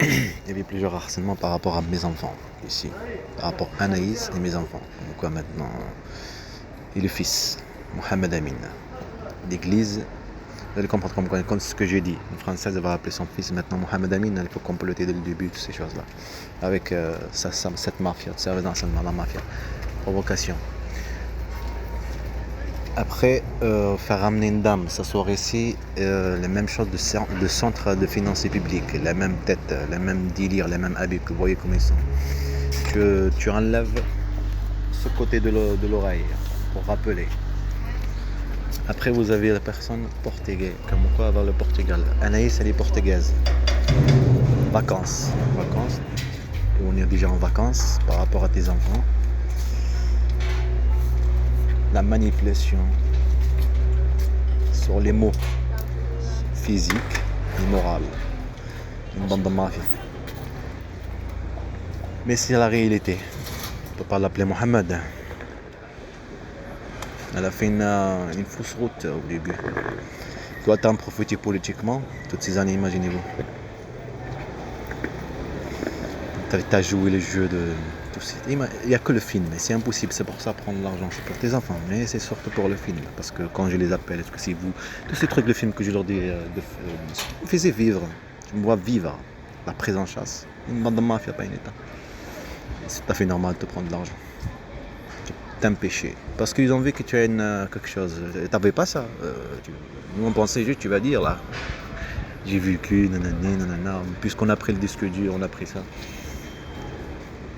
Il y avait plusieurs harcèlements par rapport à mes enfants, ici. Par rapport à Anaïs et mes enfants. Donc quoi maintenant et le fils, Mohamed Amin. L'église, vous allez comprendre comme ce que j'ai dit. Une Française va appeler son fils maintenant Mohamed Amin, elle peut compléter dès le début toutes ces choses-là. Avec cette mafia, service d'enseignement, la mafia. Provocation. Après, faire ramener une dame, s'asseoir ici, les mêmes choses de centre de finances publiques, la même tête, les mêmes délires, les mêmes habits, que vous voyez comment ils sont. Tu enlèves ce côté de l'oreille pour rappeler. Après, vous avez la personne portugaise, comme quoi vers le Portugal. Anaïs, elle est portugaise. Vacances. Et on est déjà en vacances par rapport à tes enfants. La manipulation sur les mots physiques et moraux. Une bande de mafia. Mais c'est la réalité. On ne peut pas l'appeler Mohamed. Elle a fait une fausse route au début. Toi, t'en profiter politiquement toutes ces années, imaginez-vous. T'as joué le jeu de tout ça. Il n'y a que le film, mais c'est impossible. C'est pour ça prendre l'argent. C'est pour tes enfants, mais c'est surtout pour le film. Parce que quand je les appelle, est-ce que c'est vous? Tous ces trucs de film que je leur dis, faisais vivre. Je me vois vivre la prise en chasse. Une bande de mafia, pas un état. C'est tout à fait normal de te prendre de l'argent. T'empêcher. Parce qu'ils ont vu que tu as quelque chose. T'avais pas ça. Nous on pensait juste, tu vas dire là. J'ai vécu, nanana. Puisqu'on a pris le disque dur, on a pris ça.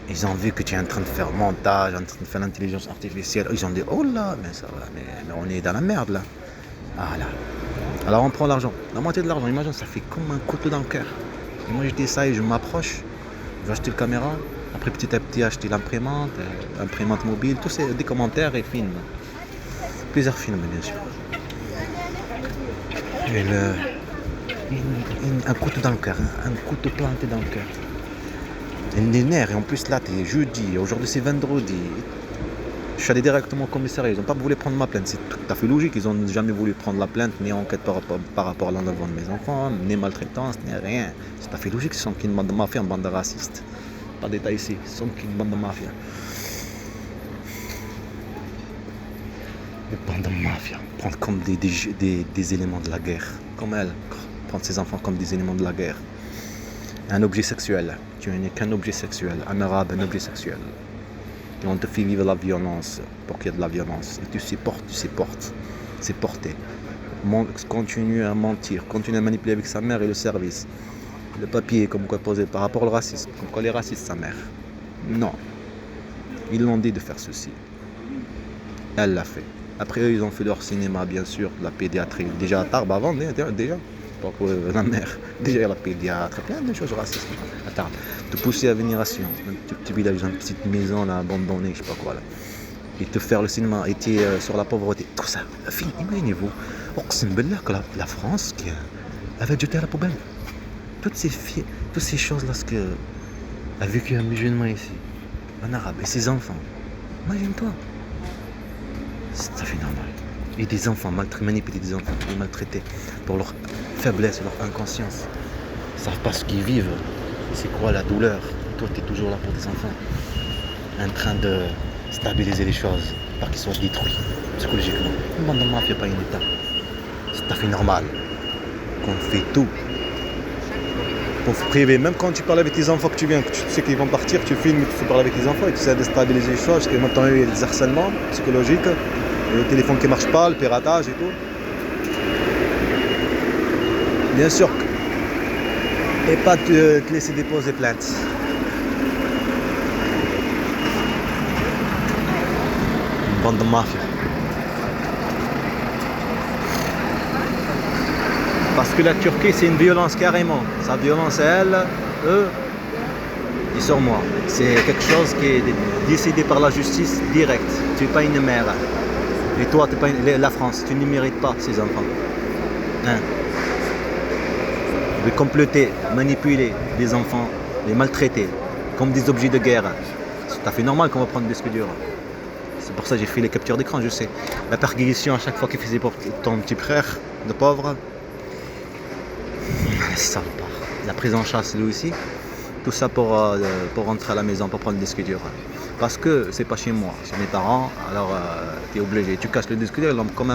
Ils ont vu que tu es en train de faire montage, en train de faire l'intelligence artificielle. Ils ont dit, oh là, mais ça va, mais on est dans la merde là. Ah là. Alors on prend l'argent. La moitié de l'argent, imagine, ça fait comme un couteau dans le cœur. Et moi je dis ça et je m'approche. Je vais acheter le caméra. Après petit à petit acheter l'imprimante, imprimante mobile, tous ces des commentaires et films. Plusieurs films bien sûr. Et un couteau dans le cœur, un couteau planté dans le cœur. Les nerfs, et en plus là t'es jeudi, aujourd'hui c'est vendredi. Je suis allé directement au commissariat, ils n'ont pas voulu prendre ma plainte, c'est tout à fait logique, ils n'ont jamais voulu prendre la plainte, ni enquête par rapport à l'enlèvement de mes enfants, ni maltraitance, ni rien. C'est tout à fait logique, ils sont qu'une bande de mafia, une bande de racistes. Pas de détail ici, ils sont qu'une bande de mafia. Une bande de mafia, prendre comme des éléments de la guerre, comme elle, prendre ses enfants comme des éléments de la guerre. Un objet sexuel, tu n'es qu'un objet sexuel, un arabe, un objet sexuel. Et on te fait vivre la violence pour qu'il y ait de la violence. Et tu supportes, c'est porté. Continue à mentir, continue à manipuler avec sa mère et le service. Le papier, comme quoi posé par rapport au racisme, comme quoi les racistes, sa mère. Non. Ils l'ont dit de faire ceci. Elle l'a fait. Après eux, ils ont fait leur cinéma, bien sûr, la pédiatrie. Déjà à Tarbes avant, déjà. Pour la mère, déjà la pédiatre, plein de choses racistes. Attends, te pousser à venir à Sion, un petit village, une petite maison là, abandonnée, je sais pas quoi là. Et te faire le cinéma, et sur la pauvreté, tout ça. Imaginez-vous, que la France qui avait jeté à la poubelle. Toutes ces choses là, ce que a vécu un musulman ici, un arabe et ses enfants. Imagine-toi. C'est tout à fait normal. Et des enfants manipulés, des enfants maltraités pour leur faiblesse, leur inconscience. Ils ne savent pas ce qu'ils vivent. C'est quoi la douleur. Et toi, tu es toujours là pour tes enfants. En train de stabiliser les choses, pas qu'ils soient détruits psychologiquement. Une bande de mafia, pas un état. C'est tout à fait normal qu'on fait tout pour se priver. Même quand tu parles avec tes enfants, que tu viens, que tu sais qu'ils vont partir, tu filmes, tu parles avec tes enfants et tu essaies de stabiliser les choses. Parce que maintenant, il y a des harcèlements psychologiques. Le téléphone qui marche pas, le piratage et tout. Bien sûr. Et pas te laisser déposer plainte. Une bande de mafia. Parce que la Turquie, c'est une violence carrément. Sa violence, elle, eux, et sur moi. C'est quelque chose qui est décidé par la justice directe. Tu n'es pas une mère. Et toi, t'es pas la France, tu ne mérites pas ces enfants. Hein? De compléter, manipuler des enfants, les maltraiter, comme des objets de guerre. C'est tout à fait normal qu'on va prendre des disques durs. C'est pour ça que j'ai fait les captures d'écran, je sais. La perquisition à chaque fois qu'il faisait pour ton petit frère, de pauvre. Ça va pas. la prise en chasse lui aussi. Tout ça pour rentrer à la maison, pour prendre le disque dur. Parce que c'est pas chez moi, c'est mes parents, alors tu es obligé. Tu casses le disque dur, ils l'ont quand même